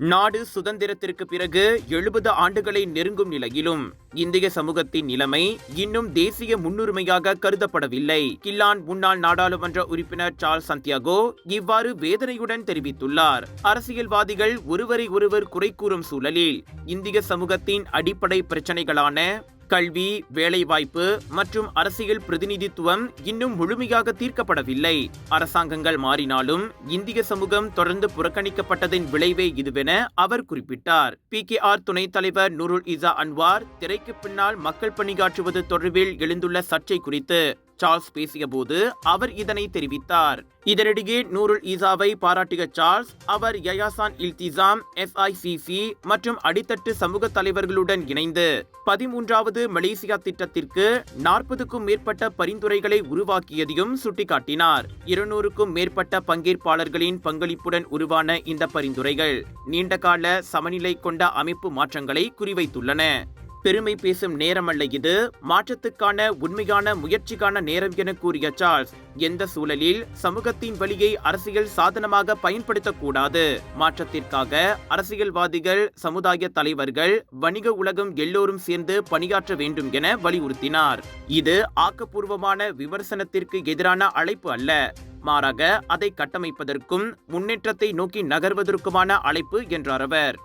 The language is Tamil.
நாடு சுதந்திரத்திற்கு பிறகு 70 ஆண்டுகளை நெருங்கும் நிலையிலும் இந்திய சமூகத்தின் நிலைமை இன்னும் தேசிய முன்னுரிமையாக கருதப்படவில்லை. கில்லான் முன்னாள் நாடாளுமன்ற உறுப்பினர் சார்ல்ஸ் சந்தியாகோ இவ்வாறு வேதனையுடன் தெரிவித்துள்ளார். அரசியல்வாதிகள் ஒருவரை ஒருவர் குறை கூறும் சூழலில் இந்திய சமூகத்தின் அடிப்படை பிரச்சனைகளான கல்வி, வேலைவாய்ப்பு மற்றும் அரசியல் பிரதிநிதித்துவம் இன்னும் முழுமையாக தீர்க்கப்படவில்லை. அரசாங்கங்கள் மாறினாலும் இந்திய சமூகம் தொடர்ந்து புறக்கணிக்கப்பட்டதின் விளைவே இதுவென அவர் குறிப்பிட்டார். PKR துணைத் தலைவர் நூருல் இசா அன்வார் திரைக்கு பின்னால் மக்கள் பணியாற்றுவது தொடர்பில் எழுந்துள்ள சர்ச்சை குறித்து சார்ல்ஸ் பேசியபோது அவர் இதனை தெரிவித்தார். இதனிடையே நூருல் ஈசாவை பாராட்டிய சார்ல்ஸ், அவர் யயாசான் இல்திசாம், FICC மற்றும் அடித்தட்டு சமூக தலைவர்களுடன் இணைந்து 13வது மலேசியா திட்டத்திற்கு 40க்கும் மேற்பட்ட பரிந்துரைகளை உருவாக்கியதையும் சுட்டிக்காட்டினார். 200க்கும் மேற்பட்ட பங்கேற்பாளர்களின் பங்களிப்புடன் உருவான இந்த பரிந்துரைகள் நீண்டகால சமநிலை கொண்ட அமைப்பு மாற்றங்களை குறிவைத்துள்ளன. பெருமை பேசும் நேரமல்ல இது, மாற்றத்துக்கான உண்மையான முயற்சிக்கான நேரம் என கூறிய சார்ல்ஸ், எந்த சூழலில் சமூகத்தின் வழியை அரசியல் சாதனமாக பயன்படுத்தக்கூடாது. மாற்றத்திற்காக அரசியல்வாதிகள், சமுதாய தலைவர்கள், வணிக உலகம் எல்லோரும் சேர்ந்து பணியாற்ற வேண்டும் என வலியுறுத்தினார். இது ஆக்கப்பூர்வமான விமர்சனத்திற்கு எதிரான அழைப்பு அல்ல, மாறாக அதை கட்டமைப்பதற்கும் முன்னேற்றத்தை நோக்கி நகர்வதற்குமான அழைப்பு என்றார் அவர்.